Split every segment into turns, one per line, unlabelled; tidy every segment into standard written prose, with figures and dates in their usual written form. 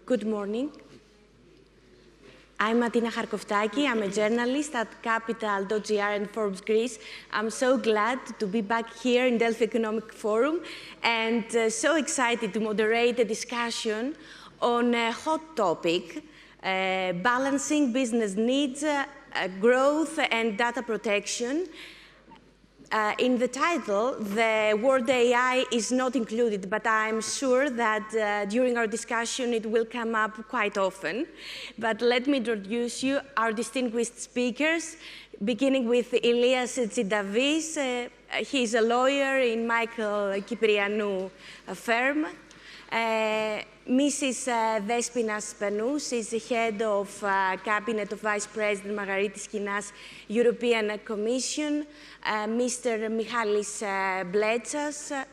Good morning. I'm Matina Charkoftaki. I'm a journalist at Capital.gr and Forbes Greece. I'm so glad to be back here in Delphi Economic Forum and so excited to moderate a discussion on a hot topic, balancing business needs, growth and data protection. In the title, the word AI is not included, but I'm sure that during our discussion it will come up quite often. But let me introduce you our distinguished speakers, beginning with Ilias Tsintavis. He's a lawyer in Michail Kyprianou firm. Mrs. Despina Spanou, she's the head of Cabinet of Vice President Margaritis Schinas, European Commission. Mr. Michail Bletsas,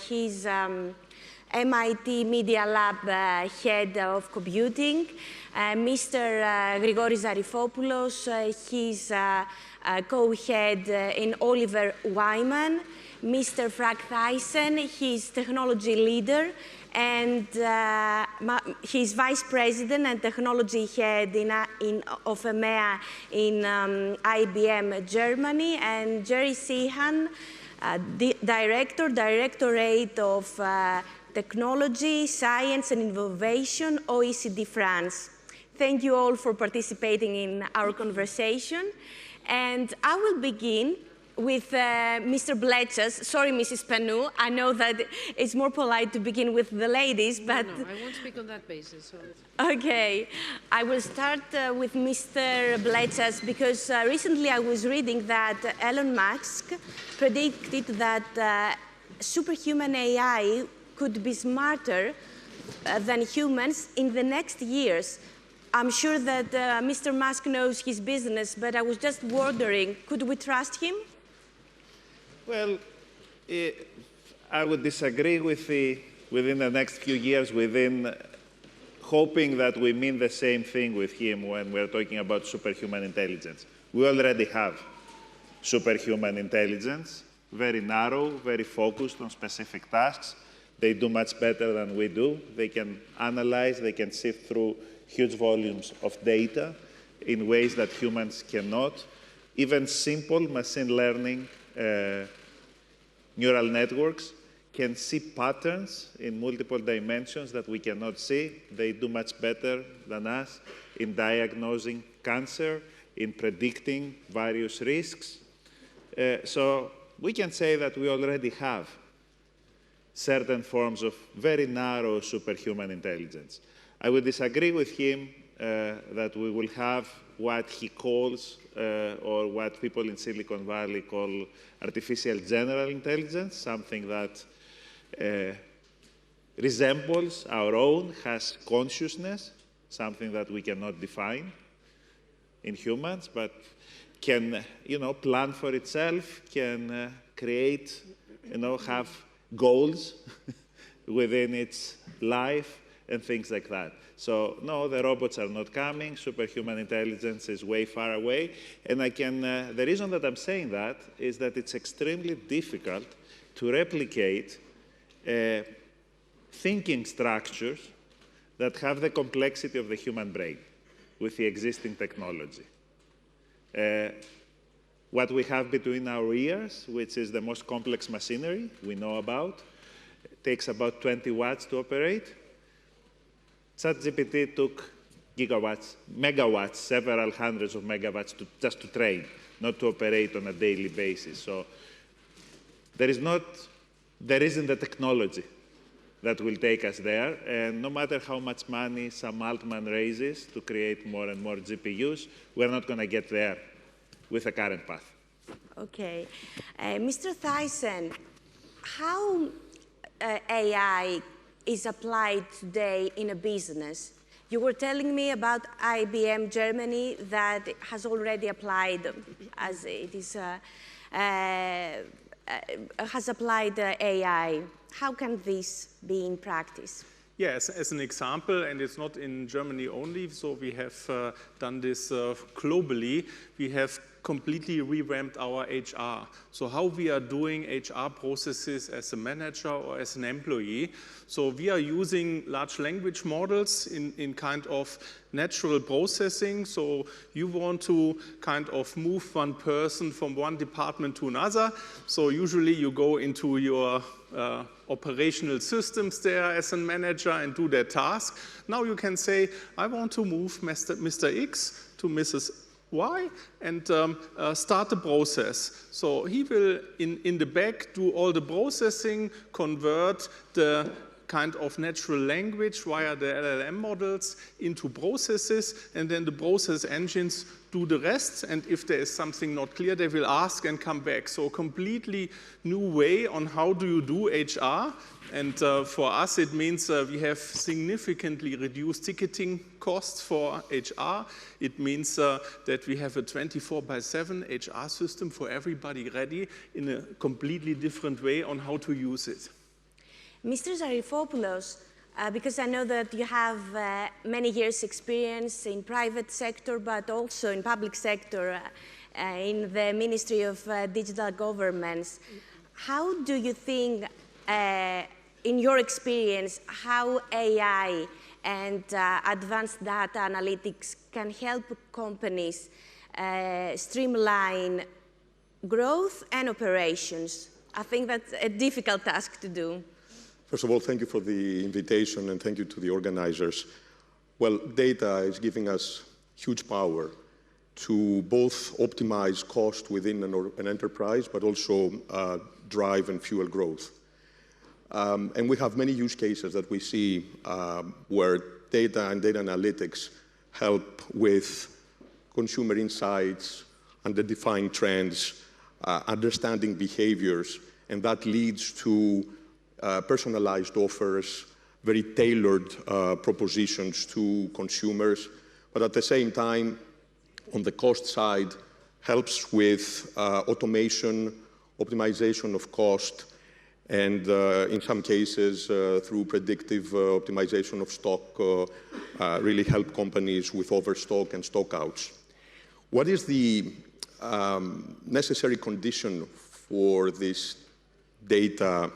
he's MIT Media Lab head of computing. Mr. Grigoris Zarifopoulos, he's co-head in Oliver Wyman. Mr. Theisen, he's technology leader and he's vice president and technology head of EMEA in IBM Germany, and Sheehan, Directorate of Technology, Science and Innovation, OECD France. Thank you all for participating in our conversation. And I will begin with Mr. Bletsas. Sorry, Mrs. Spanou. I know that it's more polite to begin with the ladies, but...
No, I won't speak on that basis. So.
Okay. I will start with Mr. Bletsas because recently I was reading that Elon Musk predicted that superhuman AI could be smarter than humans in the next years. I'm sure that Mr. Musk knows his business, but I was just wondering, could we trust him?
Well, I would disagree with within the next few years, within hoping that we mean the same thing with him when we're talking about superhuman intelligence. We already have superhuman intelligence, very narrow, very focused on specific tasks. They do much better than we do. They can analyze, they can sift through huge volumes of data in ways that humans cannot. Even simple machine learning neural networks can see patterns in multiple dimensions that we cannot see. They do much better than us in diagnosing cancer, in predicting various risks. So we can say that we already have certain forms of very narrow superhuman intelligence. I would disagree with him that we will have what he calls, or what people in Silicon Valley call artificial general intelligence, something that resembles our own, has consciousness, something that we cannot define in humans, but can, plan for itself, can create, have goals within its life and things like that. So no, the robots are not coming. Superhuman intelligence is way far away. And the reason that I'm saying that is that it's extremely difficult to replicate thinking structures that have the complexity of the human brain with the existing technology. What we have between our ears, which is the most complex machinery we know about, takes about 20 watts to operate. ChatGPT took gigawatts, megawatts, several hundreds of megawatts just to train, not to operate on a daily basis. So there isn't the technology that will take us there. And no matter how much money Sam Altman raises to create more and more GPUs, we're not going to get there with the current path.
Okay. Mr. Theisen, how AI is applied today in a business? You were telling me about IBM Germany that has already applied as it is, has applied AI. How can this be in practice?
Yes, as an example, and it's not in Germany only, so we have done this globally. We have completely revamped our HR. So how we are doing HR processes as a manager or as an employee. So we are using large language models in kind of natural processing. So you want to kind of move one person from one department to another. So usually you go into your operational systems there as a manager and do that task. Now you can say, I want to move Mr. X to Mrs. Y and start the process. So he will, in the back, do all the processing, convert the kind of natural language via the LLM models into processes, and then the process engines do the rest, and if there is something not clear, they will ask and come back. So a completely new way on how do you do HR, and for us it means we have significantly reduced ticketing costs for HR. It means that we have a 24/7 HR system for everybody ready in a completely different way on how to use it.
Mr. Zarifopoulos, because I know that you have many years' experience in private sector, but also in public sector, in the Ministry of Digital Governments. How do you think, in your experience, how AI and advanced data analytics can help companies streamline growth and operations? I think that's a difficult task to do.
First of all, thank you for the invitation and thank you to the organizers. Well, data is giving us huge power to both optimize cost within an enterprise, but also drive and fuel growth. And we have many use cases that we see where data and data analytics help with consumer insights, identifying trends, understanding behaviors, and that leads to personalized offers, very tailored propositions to consumers, but at the same time, on the cost side, helps with automation, optimization of cost, and in some cases, through predictive optimization of stock, really help companies with overstock and stockouts. What is the necessary condition for this data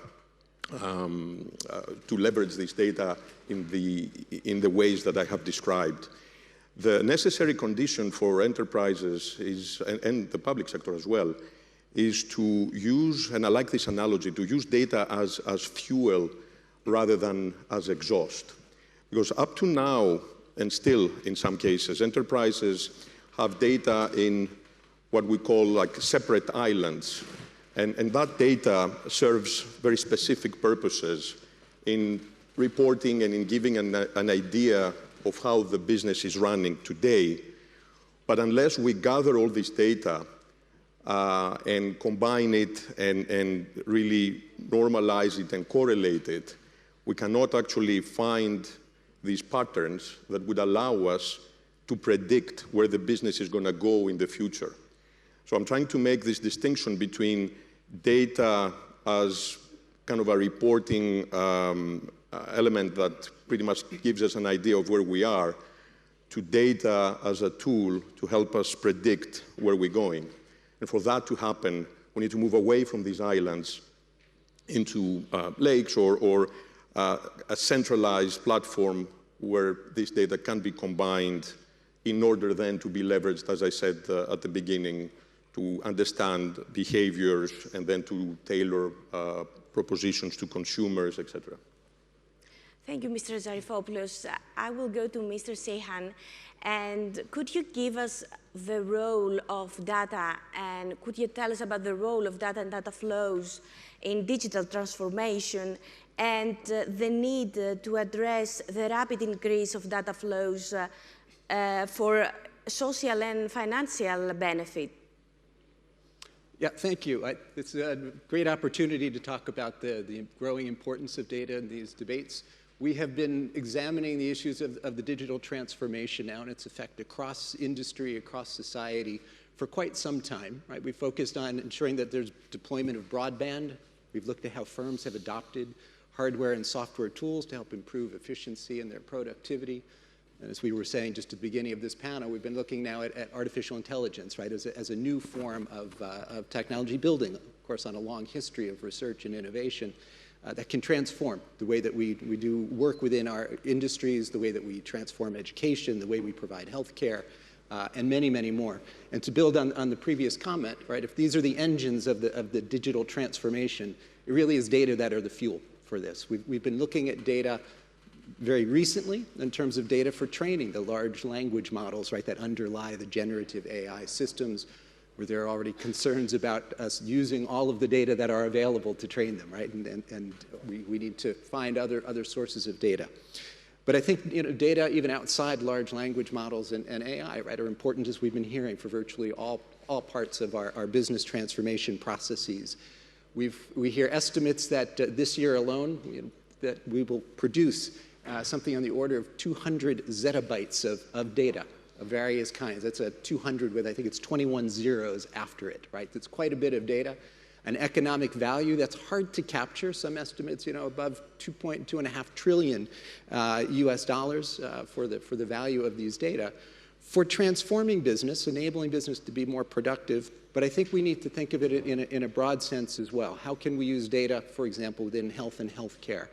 to leverage this data in the ways that I have described? The necessary condition for enterprises is, and the public sector as well, is to use, and I like this analogy, to use data as fuel rather than as exhaust. Because up to now, and still in some cases, enterprises have data in what we call like separate islands. And that data serves very specific purposes in reporting and in giving an idea of how the business is running today. But unless we gather all this data and combine it and really normalize it and correlate it, we cannot actually find these patterns that would allow us to predict where the business is going to go in the future. So I'm trying to make this distinction between data as kind of a reporting element that pretty much gives us an idea of where we are, to data as a tool to help us predict where we're going. And for that to happen, we need to move away from these islands into lakes or a centralized platform where this data can be combined in order then to be leveraged, as I said at the beginning, to understand behaviors and then to tailor propositions to consumers, etc.
Thank you, Mr. Zarifopoulos. I will go to Mr. Sheehan. And could you give us the role of data, and could you tell us about the role of data and data flows in digital transformation and the need to address the rapid increase of data flows for social and financial benefit?
Yeah, thank you. It's a great opportunity to talk about the growing importance of data in these debates. We have been examining the issues of the digital transformation now and its effect across industry, across society for quite some time. Right? We focused on ensuring that there's deployment of broadband. We've looked at how firms have adopted hardware and software tools to help improve efficiency and their productivity. And as we were saying just at the beginning of this panel, we've been looking now at artificial intelligence, right, as a new form of technology building, of course, on a long history of research and innovation that can transform the way that we do work within our industries, the way that we transform education, the way we provide health care, and many, many more. And to build on the previous comment, right, if these are the engines of the digital transformation, it really is data that are the fuel for this. We've been looking at data very recently in terms of data for training the large language models, right, that underlie the generative AI systems, where there are already concerns about us using all of the data that are available to train them, right? And we need to find other sources of data. But I think data even outside large language models and AI, right, are important, as we've been hearing, for virtually all parts of our business transformation processes. We hear estimates that this year alone, that we will produce something on the order of 200 zettabytes of data of various kinds. That's a 200 with, I think it's 21 zeros after it, right? That's quite a bit of data. An economic value that's hard to capture. Some estimates, above 2.5 trillion US dollars for the value of these data. For transforming business, enabling business to be more productive, but I think we need to think of it in a broad sense as well. How can we use data, for example, within health and healthcare?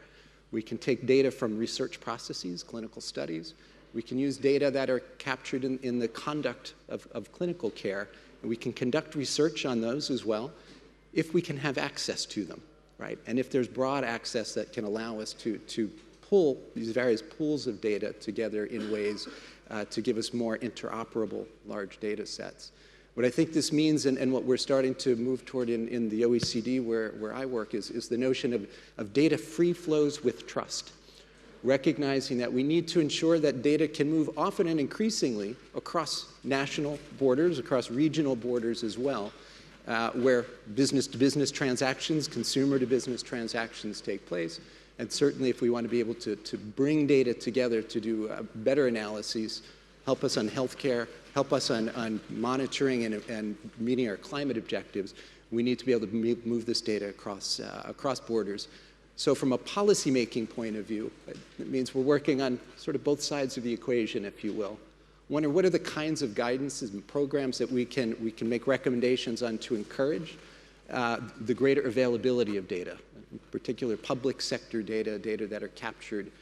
We can take data from research processes, clinical studies. We can use data that are captured in the conduct of clinical care, and we can conduct research on those as well, if we can have access to them, right? And if there's broad access that can allow us to pull these various pools of data together in ways to give us more interoperable large data sets. What I think this means, and what we're starting to move toward in the OECD where I work, is the notion of data free flows with trust. Recognizing that we need to ensure that data can move often and increasingly across national borders, across regional borders as well, where business-to-business transactions, consumer-to-business transactions take place. And certainly if we want to be able to bring data together to do better analyses, help us on healthcare, help us on monitoring and meeting our climate objectives, we need to be able to move this data across borders. So from a policy-making point of view, it means we're working on sort of both sides of the equation, if you will. Wonder what are the kinds of guidances and programs that we can make recommendations on to encourage the greater availability of data, in particular public sector data that are captured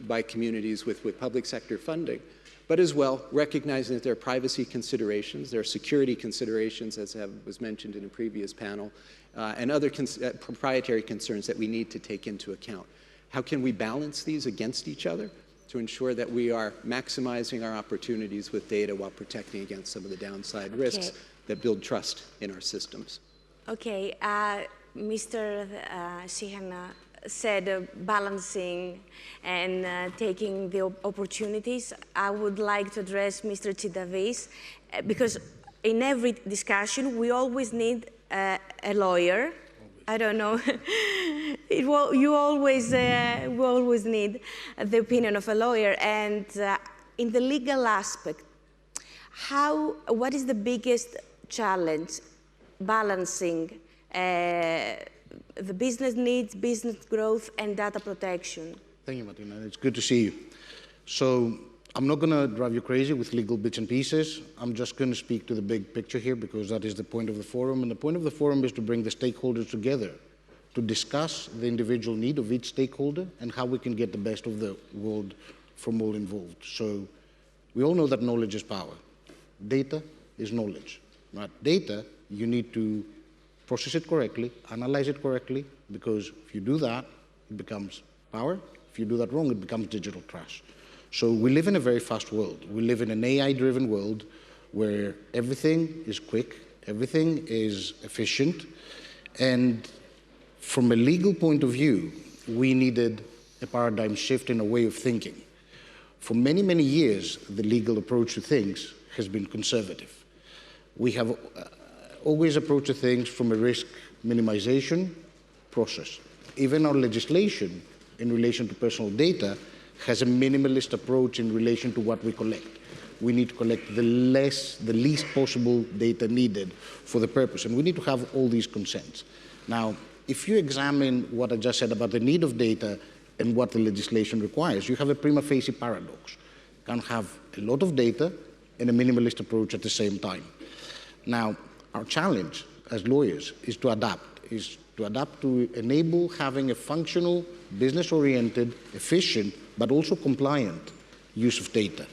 by communities with public sector funding, but as well recognizing that there are privacy considerations, there are security considerations, as was mentioned in a previous panel, and other proprietary concerns that we need to take into account. How can we balance these against each other to ensure that we are maximizing our opportunities with data while protecting against some of the downside risks that build trust in our systems?
Okay, Mr. Sheehan said balancing and taking the opportunities. I would like to address Mr. Tsintavis, because in every discussion we always need a lawyer. I don't know. We always need the opinion of a lawyer. And in the legal aspect, what is the biggest challenge balancing the business needs, business growth, and data protection?
Thank you, Matina. It's good to see you. So I'm not going to drive you crazy with legal bits and pieces. I'm just going to speak to the big picture here, because that is the point of the forum. And the point of the forum is to bring the stakeholders together to discuss the individual need of each stakeholder and how we can get the best of the world from all involved. So we all know that knowledge is power. Data is knowledge. Right? Data, you need to process it correctly, analyze it correctly, because if you do that, it becomes power. If you do that wrong, it becomes digital trash. So we live in a very fast world. We live in an AI-driven world where everything is quick, everything is efficient, and from a legal point of view, we needed a paradigm shift in a way of thinking. For many, many years, the legal approach to things has been conservative. We have always approached things from a risk minimization process. Even our legislation in relation to personal data has a minimalist approach in relation to what we collect. We need to collect the least possible data needed for the purpose, and we need to have all these consents. Now, if you examine what I just said about the need of data and what the legislation requires, you have a prima facie paradox. can have a lot of data and a minimalist approach at the same time. Now, our challenge as lawyers is to adapt to enable having a functional, business-oriented, efficient, but also compliant use of data.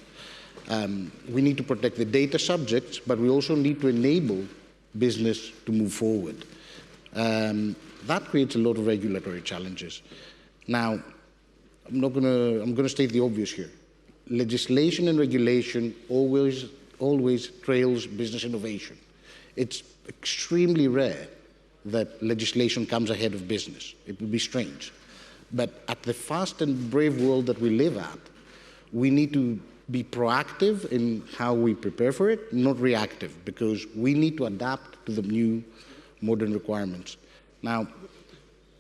We need to protect the data subjects, but we also need to enable business to move forward. That creates a lot of regulatory challenges. Now, I'm going to state the obvious here. Legislation and regulation always trails business innovation. It's extremely rare that legislation comes ahead of business. It would be strange. But at the fast and brave world that we live at, we need to be proactive in how we prepare for it, not reactive, because we need to adapt to the new modern requirements. Now,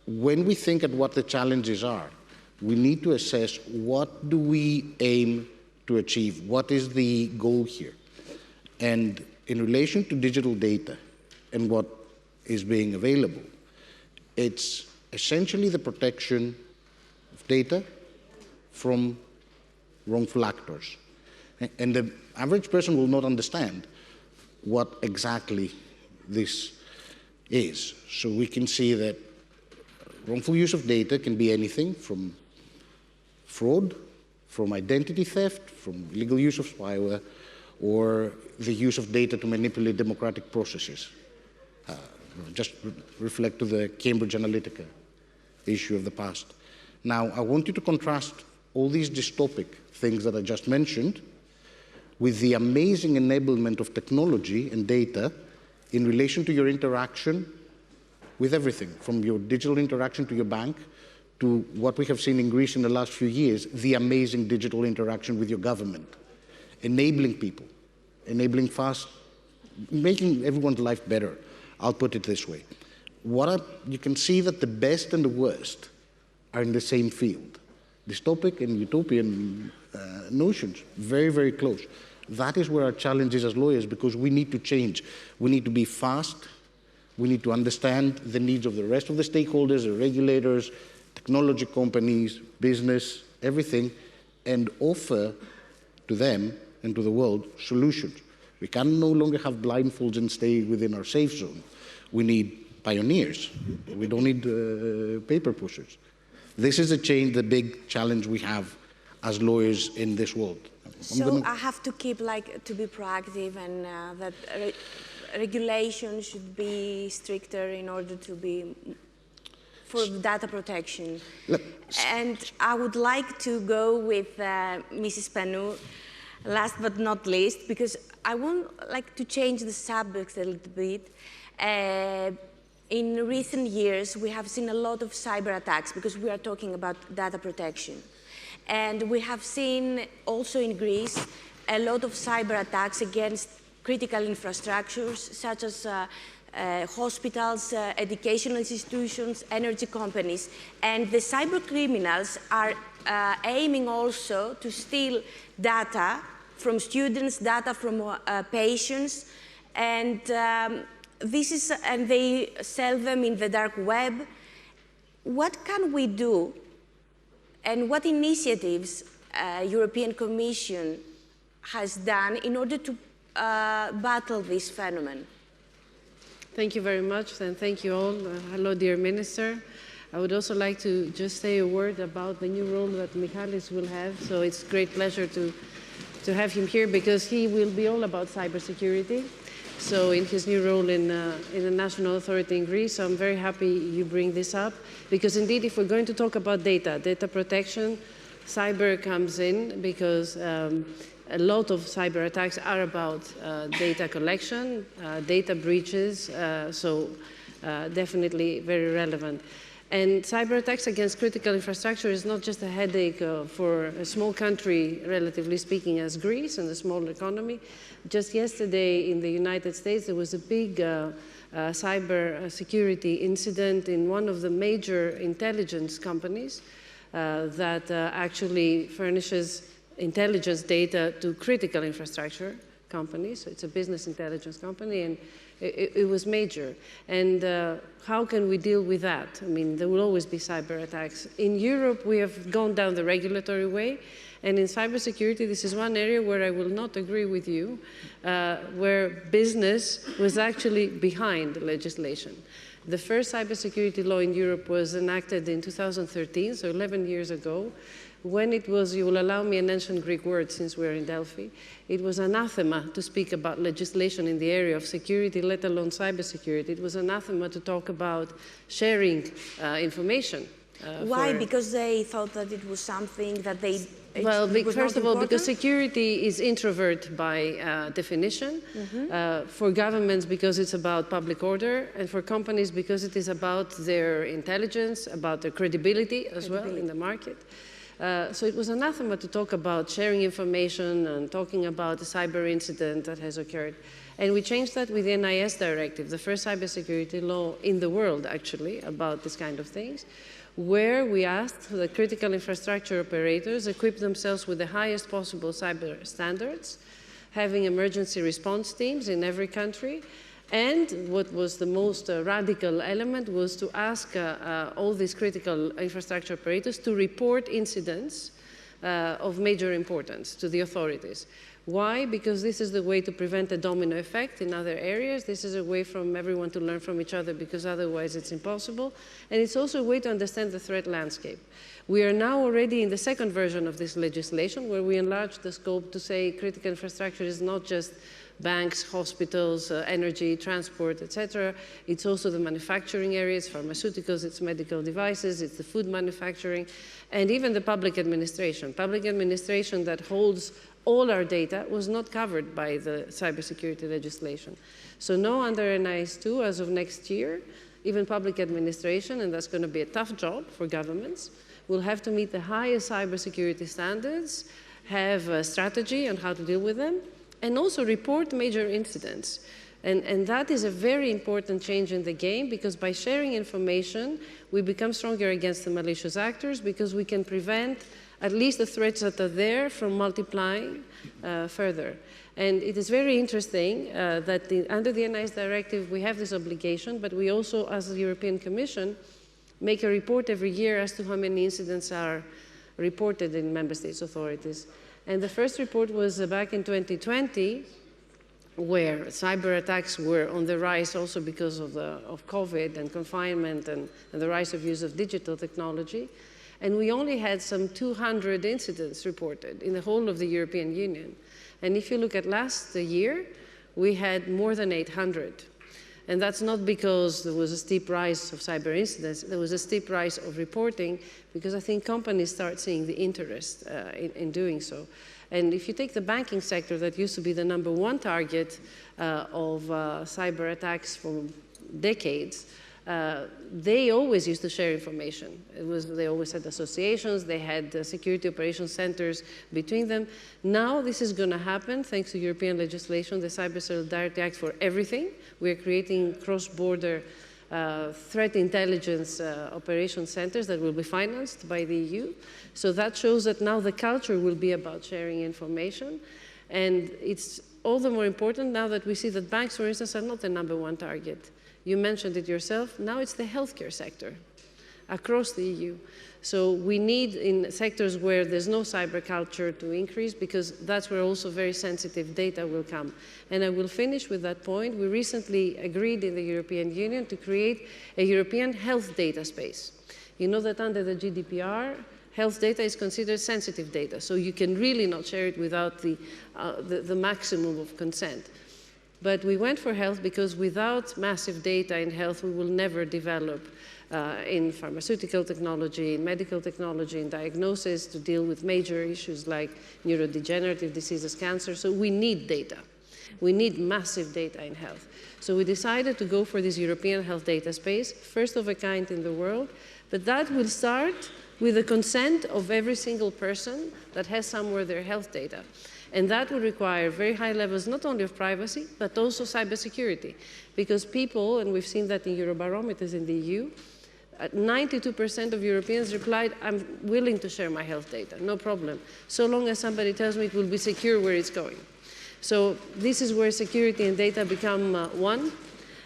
when we think at what the challenges are, we need to assess what do we aim to achieve, what is the goal here. And in relation to digital data and what is being available, it's essentially the protection of data from wrongful actors. And the average person will not understand what exactly this is. So we can see that wrongful use of data can be anything from fraud, from identity theft, from illegal use of spyware, or the use of data to manipulate democratic processes. Just reflect to the Cambridge Analytica issue of the past. Now, I want you to contrast all these dystopic things that I just mentioned with the amazing enablement of technology and data in relation to your interaction with everything, from your digital interaction to your bank, to what we have seen in Greece in the last few years, the amazing digital interaction with your government, enabling people, enabling fast, making everyone's life better. I'll put it this way. You can see that the best and the worst are in the same field. Dystopic and utopian notions, very, very close. That is where our challenge is as lawyers, because we need to change. We need to be fast. We need to understand the needs of the rest of the stakeholders, the regulators, technology companies, business, everything, and offer to them and to the world solutions. We can no longer have blindfolds and stay within our safe zone. We need pioneers. We don't need paper pushers. This is the big challenge we have as lawyers in this world.
So I have to keep to be proactive, and that regulation should be stricter in order to be for data protection. And I would like to go with Mrs. Spanou, last but not least, because I would like to change the subject a little bit. In recent years, we have seen a lot of cyber attacks because we are talking about data protection. And we have seen also in Greece a lot of cyber attacks against critical infrastructures such as hospitals, educational institutions, energy companies. And the cyber criminals are aiming also to steal data from students, data from patients, and and they sell them in the dark web. What can we do, and what initiatives European Commission has done in order to battle this phenomenon?
Thank you very much, and thank you all. Hello, dear Minister. I would also like to just say a word about the new role that Michail will have. So it's a great pleasure to have him here, because he will be all about cybersecurity. So in his new role in the national authority in Greece, so I'm very happy you bring this up, because indeed, if we're going to talk about data protection, cyber comes in, because a lot of cyber attacks are about data collection, data breaches, so definitely very relevant. And cyber attacks against critical infrastructure is not just a headache for a small country, relatively speaking, as Greece and a small economy. Just yesterday in the United States, there was a big cyber security incident in one of the major intelligence companies that actually furnishes intelligence data to critical infrastructure, company, so it's a business intelligence company, and it was major. And how can we deal with that? I mean, there will always be cyber attacks. In Europe, we have gone down the regulatory way, and in cybersecurity, this is one area where I will not agree with you, where business was actually behind the legislation. The first cybersecurity law in Europe was enacted in 2013, so 11 years ago. When it was, you will allow me an ancient Greek word since we're in Delphi, it was anathema to speak about legislation in the area of security, let alone cybersecurity. It was anathema to talk about sharing information.
Why? Because they thought that it was something that they...
Well, first of all, because security is introvert by definition. For governments, because it's about public order, and for companies, because it is about their intelligence, about their credibility as well in the market. So it was anathema to talk about sharing information and talking about a cyber incident that has occurred. And we changed that with the NIS directive, the first cybersecurity law in the world, actually, about this kind of things, where we asked the critical infrastructure operators equip themselves with the highest possible cyber standards, having emergency response teams in every country. And what was the most radical element was to ask all these critical infrastructure operators to report incidents of major importance to the authorities. Why? Because this is the way to prevent a domino effect in other areas. This is a way for everyone to learn from each other, because otherwise it's impossible. And it's also a way to understand the threat landscape. We are now already in the second version of this legislation, where we enlarge the scope to say critical infrastructure is not just banks, hospitals, energy, transport, etc. It's also the manufacturing areas, pharmaceuticals, it's medical devices, it's the food manufacturing, and even the public administration. Public administration that holds all our data was not covered by the cybersecurity legislation. So no, under NIS2, as of next year, even public administration, and that's going to be a tough job for governments, will have to meet the highest cybersecurity standards, have a strategy on how to deal with them, and also report major incidents. And that is a very important change in the game, because by sharing information, we become stronger against the malicious actors, because we can prevent at least the threats that are there from multiplying further. And it is very interesting that under the NIS directive, we have this obligation, but we also, as the European Commission, make a report every year as to how many incidents are reported in member states' authorities. And the first report was back in 2020, where cyber attacks were on the rise also because of COVID and confinement and the rise of use of digital technology. And we only had some 200 incidents reported in the whole of the European Union. And if you look at last year, we had more than 800. And that's not because there was a steep rise of cyber incidents. There was a steep rise of reporting, because I think companies start seeing the interest in doing so. And if you take the banking sector, that used to be the #1 target of cyber attacks for decades, they always used to share information. They always had associations, they had security operations centers between them. Now this is going to happen thanks to European legislation, the Cyber Solidarity Act for everything. We are creating cross-border threat intelligence operation centers that will be financed by the EU. So that shows that now the culture will be about sharing information. And it's all the more important now that we see that banks, for instance, are not the #1 target. You mentioned it yourself. Now it's the healthcare sector across the EU. So we need, in sectors where there's no cyber culture, to increase, because that's where also very sensitive data will come. And I will finish with that point. We recently agreed in the European Union to create a European health data space. You know that under the GDPR, health data is considered sensitive data, so you can really not share it without the maximum of consent. But we went for health because without massive data in health, we will never develop in pharmaceutical technology, in medical technology, in diagnosis to deal with major issues like neurodegenerative diseases, cancer. So we need data. We need massive data in health. So we decided to go for this European health data space, first of a kind in the world, but that will start with the consent of every single person that has somewhere their health data. And that will require very high levels, not only of privacy, but also cybersecurity. Because people, and we've seen that in Eurobarometers in the EU, 92% of Europeans replied, I'm willing to share my health data, no problem, so long as somebody tells me it will be secure where it's going. So this is where security and data become one.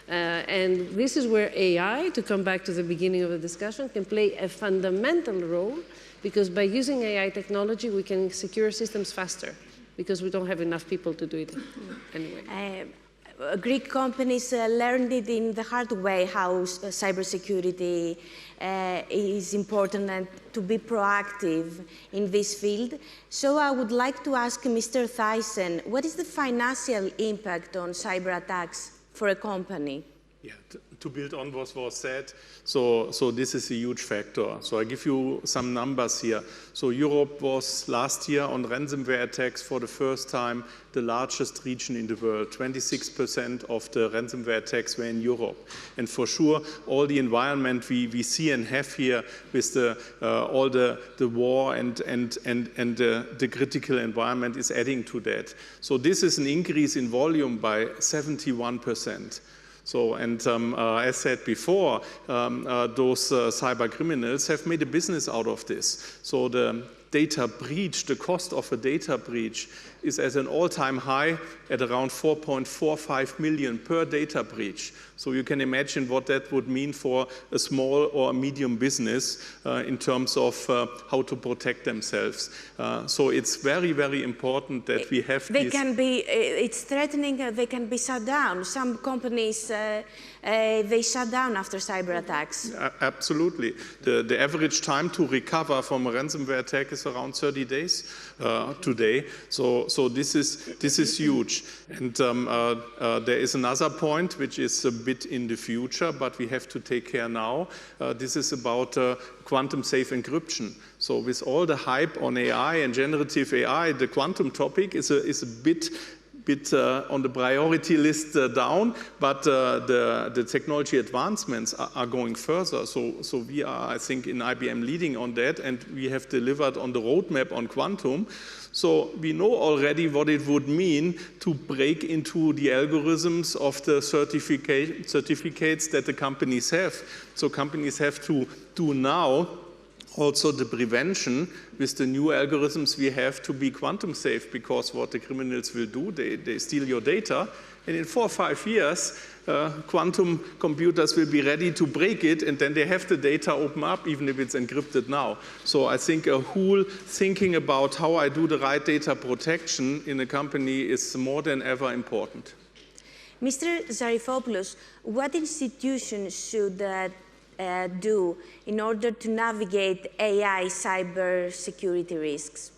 And this is where AI, to come back to the beginning of the discussion, can play a fundamental role, because by using AI technology, we can secure systems faster, because we don't have enough people to do it anyway.
Greek companies learned it in the hard way, how cybersecurity is important and to be proactive in this field. So I would like to ask Mr. Theisen, what is the financial impact on cyber attacks for a company?
Yeah, to build on what was said, so this is a huge factor. So I give you some numbers here. So Europe was last year on ransomware attacks for the first time the largest region in the world. 26% of the ransomware attacks were in Europe. And for sure, all the environment we see and have here with all the war and the critical environment is adding to that. So this is an increase in volume by 71%. So, and as said before, those cyber criminals have made a business out of this. So the data breach, the cost of a data breach is at an all-time high at around 4.45 million per data breach. So you can imagine what that would mean for a small or a medium business in terms of how to protect themselves. So it's very, very important that we have
it's threatening, they can be shut down. Some companies, they shut down after cyber attacks.
Absolutely. The average time to recover from a ransomware attack is around 30 days today. So this is huge. And there is another point which is a bit in the future, but we have to take care now. This is about quantum safe encryption. So with all the hype on AI and generative AI, the quantum topic is a bit on the priority list down, but the technology advancements are going further. So we are, I think, in IBM leading on that, and we have delivered on the roadmap on quantum. So we know already what it would mean to break into the algorithms of the certificates that the companies have. So companies have to do now also the prevention with the new algorithms we have to be quantum safe, because what the criminals will do, they steal your data, and in 4 or 5 years, quantum computers will be ready to break it, and then they have the data open up, even if it's encrypted now. So I think a whole thinking about how I do the right data protection in a company is more than ever important.
Mr. Zarifopoulos, what institutions should do in order to navigate AI cybersecurity risks?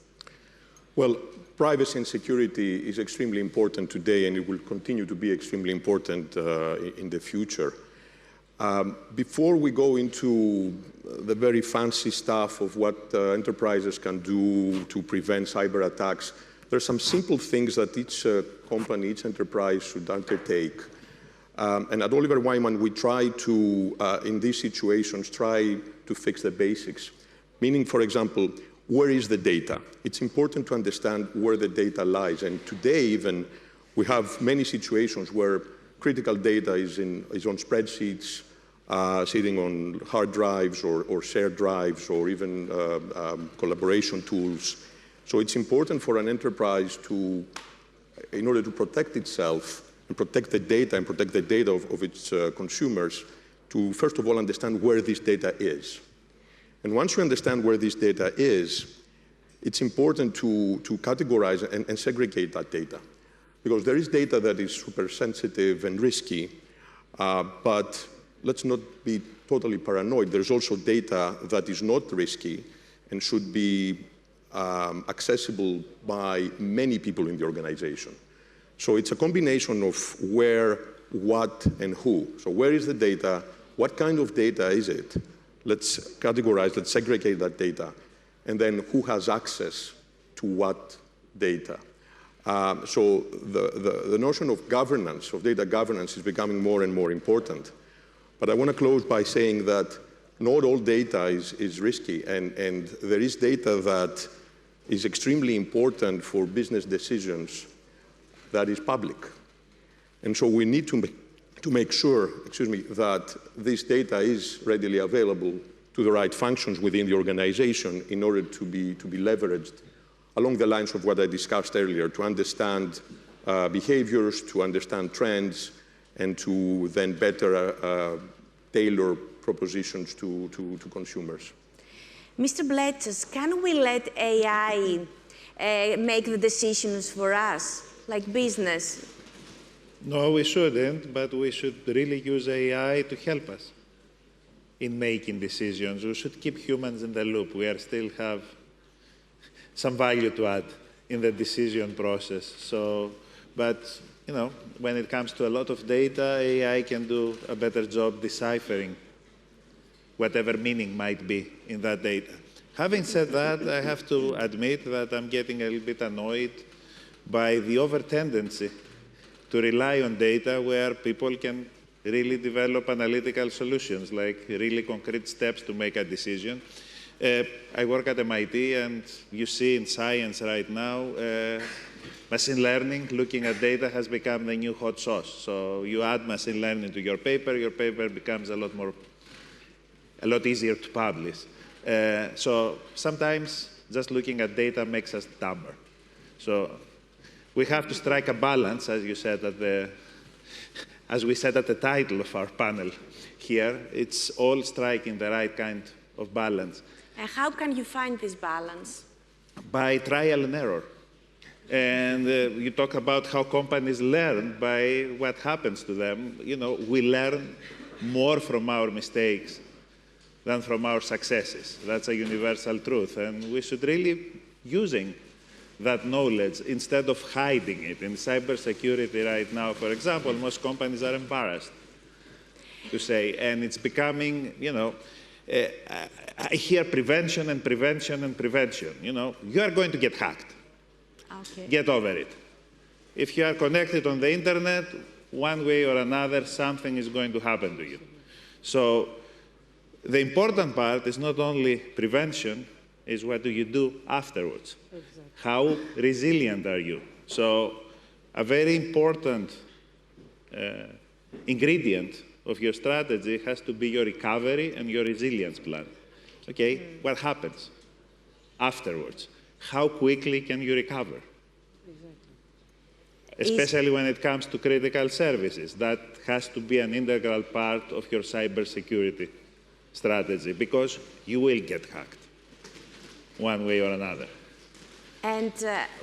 Well, privacy and security is extremely important today, and it will continue to be extremely important in the future. Before we go into the very fancy stuff of what enterprises can do to prevent cyber attacks, there are some simple things that each company, each enterprise should undertake. And at Oliver Wyman, we try to, in these situations, try to fix the basics. Meaning, for example, where is the data? It's important to understand where the data lies. And today, even, we have many situations where critical data is on spreadsheets, sitting on hard drives or shared drives, or even collaboration tools. So it's important for an enterprise to, in order to protect itself, and protect the data of its consumers, to first of all understand where this data is. And once you understand where this data is, it's important to categorize and segregate that data. Because there is data that is super sensitive and risky, but let's not be totally paranoid. There's also data that is not risky and should be accessible by many people in the organization. So it's a combination of where, what, and who. So where is the data? What kind of data is it? Let's categorize, let's segregate that data. And then who has access to what data? So the notion of governance, of data governance, is becoming more and more important. But I want to close by saying that not all data is risky, and there is data that is extremely important for business decisions that is public. And so we need to make sure, that this data is readily available to the right functions within the organization in order to be leveraged along the lines of what I discussed earlier, to understand behaviors, to understand trends, and to then better tailor propositions to consumers.
Mr. Bletsas, can we let AI make the decisions for us, like business?
No, we shouldn't, but we should really use AI to help us in making decisions. We should keep humans in the loop. We still have some value to add in the decision process. So, but, you know, when it comes to a lot of data, AI can do a better job deciphering whatever meaning might be in that data. Having said that, I have to admit that I'm getting a little bit annoyed by the over-tendency to rely on data where people can really develop analytical solutions, like really concrete steps to make a decision. I work at MIT, and you see in science right now, machine learning, looking at data, has become the new hot sauce. So you add machine learning to your paper becomes a lot easier to publish. So sometimes just looking at data makes us dumber. So we have to strike a balance, as you said, as we said at the title of our panel here. It's all striking the right kind of balance.
And how can you find this balance?
By trial and error. And you talk about how companies learn by what happens to them. You know, we learn more from our mistakes than from our successes. That's a universal truth. And we should really using that knowledge instead of hiding it. In cybersecurity right now, for example, most companies are embarrassed to say, and it's becoming, you know, I hear prevention and prevention and prevention. You know, you are going to get hacked.
Okay.
Get over it. If you are connected on the internet, one way or another, something is going to happen to you. So the important part is not only prevention, is what do you do afterwards? Exactly. How resilient are you? So a very important ingredient of your strategy has to be your recovery and your resilience plan. Okay, what happens afterwards? How quickly can you recover? Exactly. Especially when it comes to critical services. That has to be an integral part of your cybersecurity strategy, because you will get hacked one way or another.
And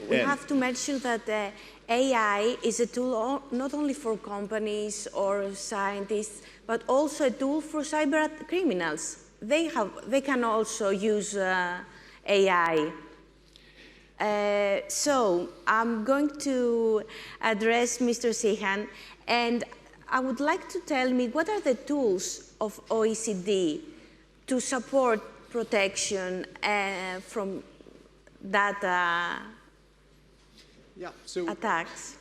we have to mention that AI is a tool not only for companies or scientists, but also a tool for cyber criminals. They can also use AI. So I'm going to address Mr. Sheehan, and I would like to tell me what are the tools of OECD to support protection from data attacks.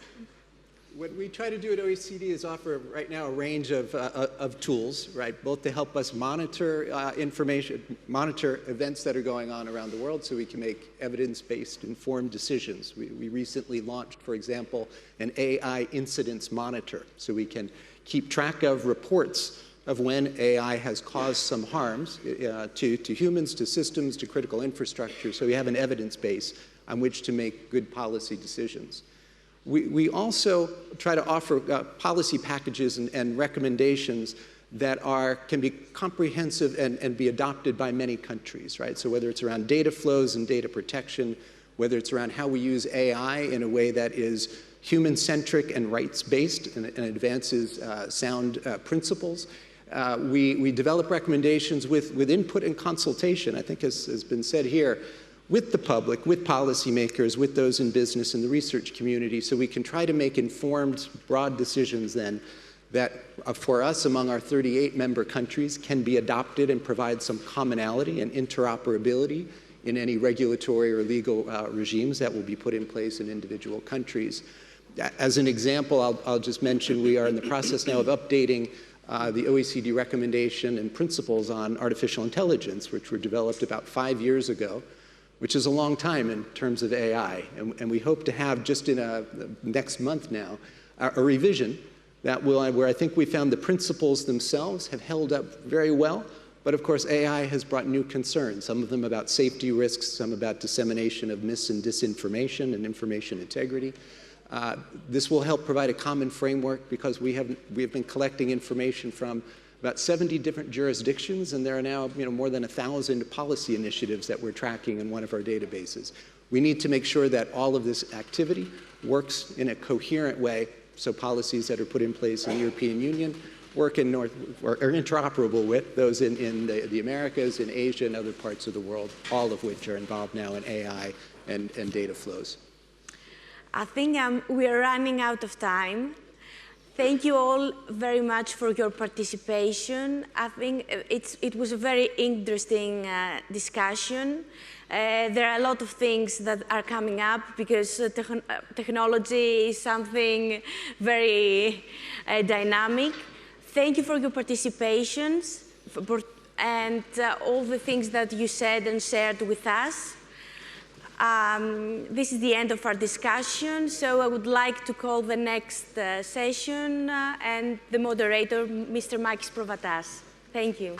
What we try to do at OECD is offer right now a range of tools, right? Both to help us monitor information, monitor events that are going on around the world so we can make evidence-based informed decisions. We recently launched, for example, an AI incidents monitor so we can keep track of reports of when AI has caused some harms to humans, to systems, to critical infrastructure, so we have an evidence base on which to make good policy decisions. We also try to offer policy packages and recommendations that can be comprehensive and be adopted by many countries, right? So whether it's around data flows and data protection, whether it's around how we use AI in a way that is human-centric and rights-based and advances sound principles. We develop recommendations with input and consultation, I think has been said here, with the public, with policymakers, with those in business and the research community, so we can try to make informed, broad decisions then that for us among our 38 member countries can be adopted and provide some commonality and interoperability in any regulatory or legal regimes that will be put in place in individual countries. As an example, I'll just mention we are in the process now of updating the OECD recommendation and principles on artificial intelligence, which were developed about 5 years ago, which is a long time in terms of AI. And we hope to have just in next month now, a revision that will, where I think we found the principles themselves have held up very well, but of course AI has brought new concerns, some of them about safety risks, some about dissemination of mis and disinformation and information integrity. This will help provide a common framework because we have been collecting information from about 70 different jurisdictions, and there are now more than 1,000 policy initiatives that we're tracking in one of our databases. We need to make sure that all of this activity works in a coherent way, so policies that are put in place in the European Union work in or are interoperable with those in the Americas, in Asia, and other parts of the world, all of which are involved now in AI and data flows.
I think we are running out of time. Thank you all very much for your participation. I think it was a very interesting discussion. There are a lot of things that are coming up because technology is something very dynamic. Thank you for your participations and all the things that you said and shared with us. This is the end of our discussion, so I would like to call the next session and the moderator, Mr. Makis Provatas. Thank you.